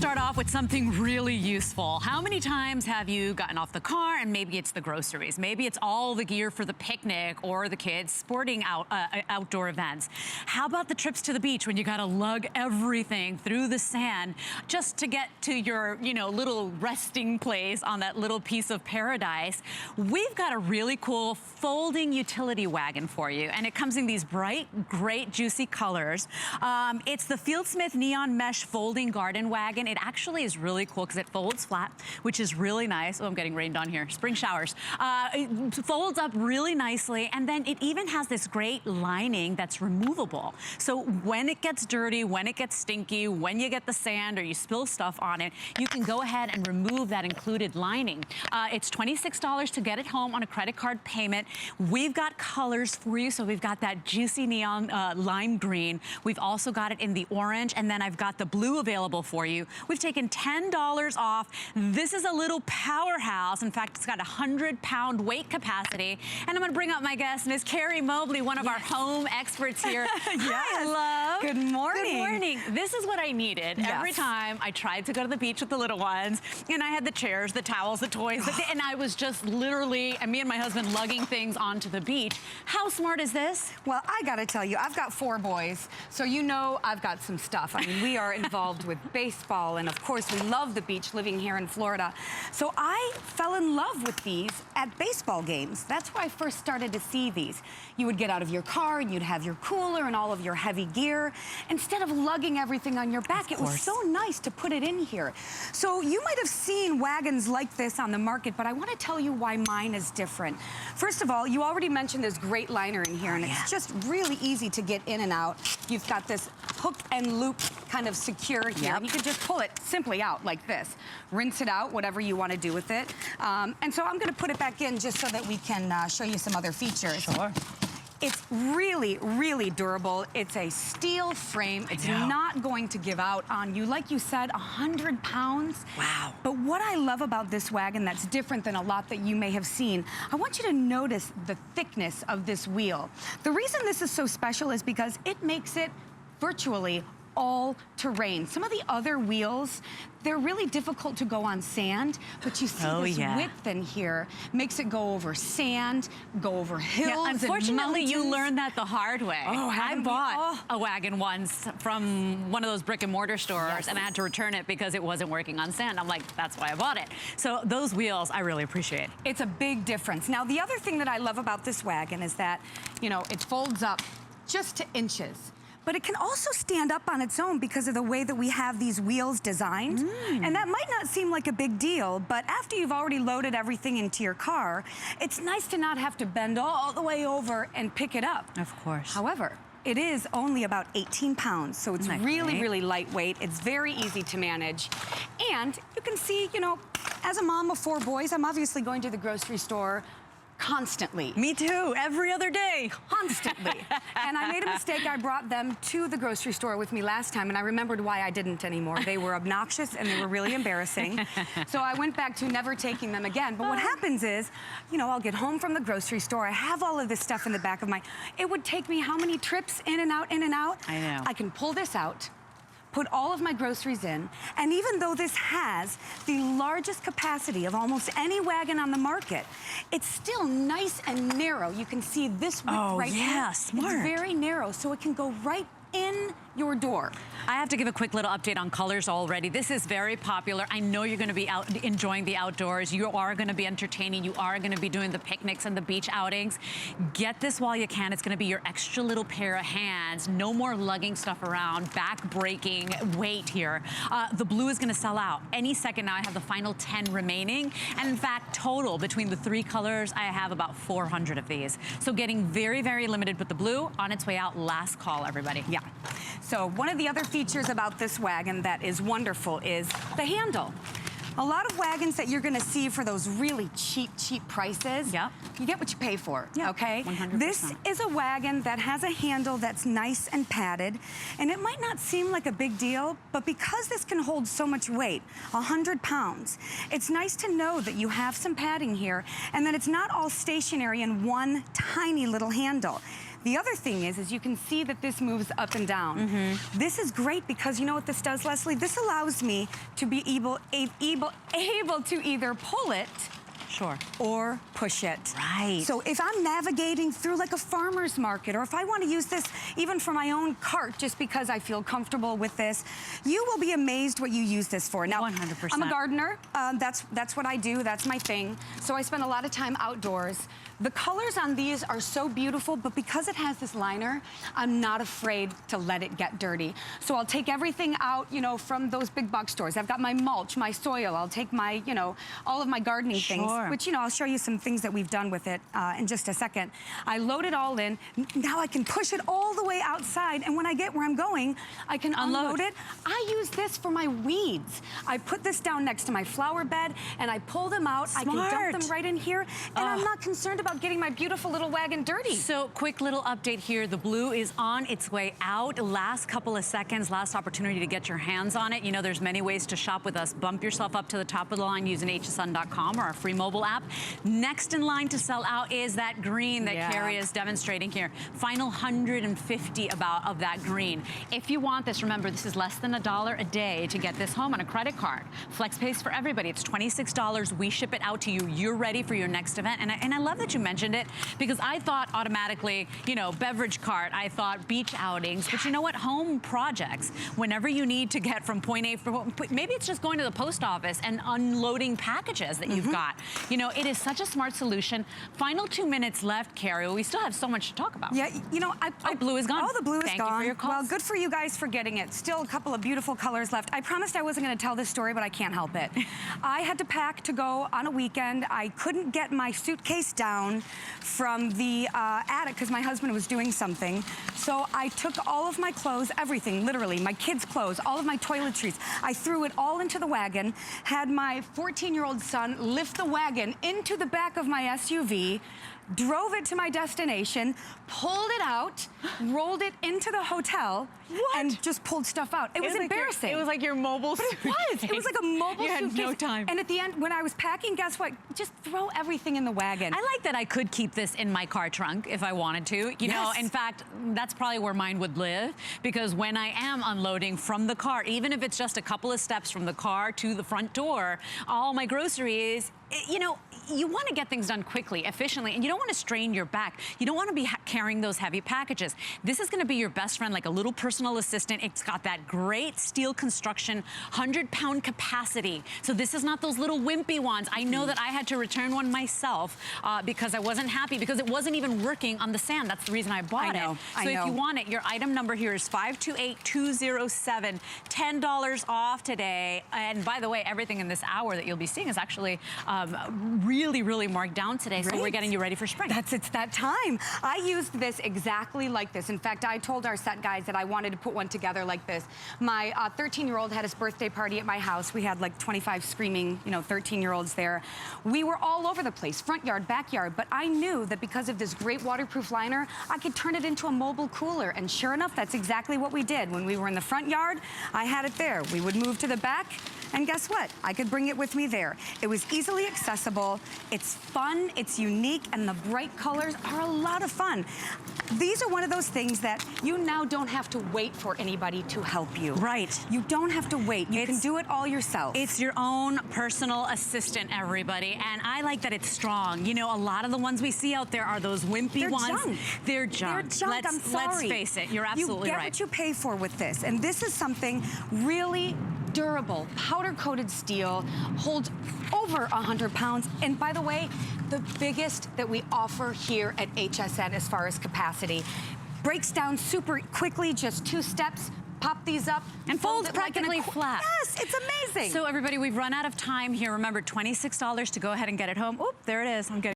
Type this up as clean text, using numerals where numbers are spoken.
start off with something really useful. How many times have you gotten off the car and maybe it's the groceries? Maybe it's all the gear for the picnic or the kids' sporting outdoor events. How about the trips to the beach when you gotta lug everything through the sand just to get to your, little resting place on that little piece of paradise? We've got a really cool folding utility wagon for you, and it comes in these bright, great, juicy colors. It's the FieldSmith Neon Mesh Folding Garden Wagon. It actually is really cool because it folds flat, which is really nice. Oh, I'm getting rained on here. Spring showers. It folds up really nicely, and then it even has this great lining that's removable. So when it gets dirty, when it gets stinky, when you get the sand or you spill stuff on it, you can go ahead and remove that included lining. It's $26 to get it home on a credit card payment. We've got colors for you. So we've got that juicy neon lime green. We've also got it in the orange, and then I've got the blue available for you. We've taken $10 off. This is a little powerhouse. In fact, it's got a 100-pound weight capacity. And I'm gonna bring up my guest, Miss Carrie Mobley, one of our home experts here. Hi, love. Good morning. Good morning. This is what I needed every time I tried to go to the beach with the little ones, and I had the chairs, the towels, the toys, and I was just literally, and me and my husband lugging things onto the beach. How smart is this? Well, I gotta tell you, I've got 4 boys, so you know I've got some stuff. I mean, we are involved with baseball, and of course we love the beach living here in Florida. So I fell in love with these at baseball games. That's where I first started to see these. You would get out of your car and you'd have your cooler and all of your heavy gear. Instead of lugging everything on your back, it was so nice to put it in here. So you might have seen wagons like this on the market, but I want to tell you why mine is different. First of all, you already mentioned this great liner in here, and it's just really easy to get in and out. You've got this hook and loop kind of secure here. And you can just pull it simply out like this. Rinse it out, whatever you want to do with it. And so I'm going to put it back in just so that we can show you some other features. Sure. It's really, really durable. It's a steel frame. It's not going to give out on you. Like you said, 100 pounds. Wow. But what I love about this wagon that's different than a lot that you may have seen, I want you to notice the thickness of this wheel. The reason this is so special is because it makes it virtually all terrain. Some of the other wheels, they're really difficult to go on sand, but you see this width in here makes it go over sand, go over hills. Unfortunately, you learned that the hard way. Oh, I bought a wagon once from one of those brick and mortar stores, and I had to return it because it wasn't working on sand. I'm like, that's why I bought it. So those wheels, I really appreciate. It's a big difference. Now, the other thing that I love about this wagon is that, it folds up just to inches. But it can also stand up on its own because of the way that we have these wheels designed. And that might not seem like a big deal, but after you've already loaded everything into your car, it's nice to not have to bend all the way over and pick it up. Of course. However, it is only about 18 pounds, so it's really, really lightweight. It's very easy to manage. And you can see, as a mom of 4 boys, I'm obviously going to the grocery store constantly. Me too, every other day. Constantly. And I made a mistake. I brought them to the grocery store with me last time, and I remembered why I didn't anymore. They were obnoxious and they were really embarrassing. So I went back to never taking them again. But what happens is, I'll get home from the grocery store. I have all of this stuff in the back of it would take me how many trips in and out, in and out? I know. I can pull this out, put all of my groceries in, and even though this has the largest capacity of almost any wagon on the market, it's still nice and narrow. You can see this width right here. Smart. It's very narrow, so it can go right in your door. I have to give a quick little update on colors already. This is very popular. I know you're going to be out enjoying the outdoors. You are going to be entertaining. You are going to be doing the picnics and the beach outings. Get this while you can. It's going to be your extra little pair of hands. No more lugging stuff around, back-breaking weight here. The blue is going to sell out any second now. I have the final 10 remaining. And in fact, total between the 3 colors, I have about 400 of these. So getting very, very limited with the blue. On its way out. Last call, everybody. Yeah. So one of the other features about this wagon that is wonderful is the handle. A lot of wagons that you're gonna see for those really cheap prices, you get what you pay for, okay? 100%. This is a wagon that has a handle that's nice and padded, and it might not seem like a big deal, but because this can hold so much weight, 100 pounds, it's nice to know that you have some padding here and that it's not all stationary in one tiny little handle. The other thing is you can see that this moves up and down. This is great because you know what this does, Leslie? This allows me to be able to either pull it or push it. Right. So if I'm navigating through like a farmer's market, or if I want to use this even for my own cart just because I feel comfortable with this, you will be amazed what you use this for. Now, 100%. I'm a gardener. That's what I do. That's my thing. So I spend a lot of time outdoors. The colors on these are so beautiful, but because it has this liner, I'm not afraid to let it get dirty. So I'll take everything out, you know, from those big box stores. I've got my mulch, my soil. I'll take my, you know, all of my gardening things, which, you know, I'll show you some things that we've done with it in just a second. I load it all in. Now I can push it all the way outside, and when I get where I'm going, I can unload it. I use this for my weeds. I put this down next to my flower bed, and I pull them out. I can dump them right in here, and I'm not concerned about getting my beautiful little wagon dirty. So quick little update here. The blue is on its way out. Last couple of seconds, last opportunity to get your hands on it. You know, there's many ways to shop with us. Bump yourself up to the top of the line using hsn.com or our free mobile app. Next in line to sell out is that green that Carrie is demonstrating here. Final 150 about of that green. If you want this, remember, this is less than $1 a day to get this home on a credit card. Flex pays for everybody. It's $26. We ship it out to you. You're ready for your next event. And I love that you mentioned it, because I thought automatically, you know, beverage cart, I thought beach outings, but you know what? Home projects, whenever you need to get from point A, maybe it's just going to the post office and unloading packages that you've got. You know, it is such a smart solution. Final 2 minutes left, Carrie. We still have so much to talk about. Yeah, you know, blue is gone. Oh, the blue is gone. Thank you for your calls. Well, good for you guys for getting it. Still a couple of beautiful colors left. I promised I wasn't going to tell this story, but I can't help it. I had to pack to go on a weekend. I couldn't get my suitcase down from the attic because my husband was doing something. So I took all of my clothes, everything, literally, my kids' clothes, all of my toiletries. I threw it all into the wagon, had my 14-year-old son lift the wagon into the back of my SUV, drove it to my destination, pulled it out, rolled it into the hotel, and just pulled stuff out. It was embarrassing. It was like your mobile suitcase. It was like a mobile suitcase. You had no time. And at the end, when I was packing, guess what? Just throw everything in the wagon. I like that I could keep this in my car trunk if I wanted to. You know, in fact, that's probably where mine would live, because when I am unloading from the car, even if it's just a couple of steps from the car to the front door, all my groceries, you know, you want to get things done quickly, efficiently, and you don't want to strain your back. You don't want to be carrying those heavy packages. This is going to be your best friend, like a little personal assistant. It's got that great steel construction, 100-pound capacity. So this is not those little wimpy ones. I know that I had to return one myself because I wasn't happy, because it wasn't even working on the sand. That's the reason I bought it. So if you want it, your item number here is 528207. $10 off today. And by the way, everything in this hour that you'll be seeing is actually really marked down today. So we're getting you ready for spring. It's that time. I used this exactly like this. In fact, I told our set guys that I wanted to put one together like this. My 13-year-old had his birthday party at my house. We had like 25 screaming, you know, 13-year-olds there. We were all over the place, front yard, backyard, but I knew that because of this great waterproof liner, I could turn it into a mobile cooler. And sure enough, that's exactly what we did. When we were in the front yard, I had it there. We would move to the back, and guess what? I could bring it with me there. It was easily accessible. It's fun, it's unique, and the bright colors are a lot of fun. These are one of those things that you now don't have to wait for anybody to help you. Right. You don't have to wait. You can do it all yourself. It's your own personal assistant, everybody. And I like that it's strong. You know, a lot of the ones we see out there are those wimpy ones. Junk. They're junk. They're junk. I'm sorry. Let's face it. You're absolutely right. You get what you pay for with this. And this is something really durable, powder-coated steel, holds over 100 pounds. And by the way, the biggest that we offer here at HSN as far as capacity. Breaks down super quickly, just 2 steps. Pop these up and folds practically flat. Yes, it's amazing. So everybody, we've run out of time here. Remember, $26 to go ahead and get it home. Oop, there it is. I'm getting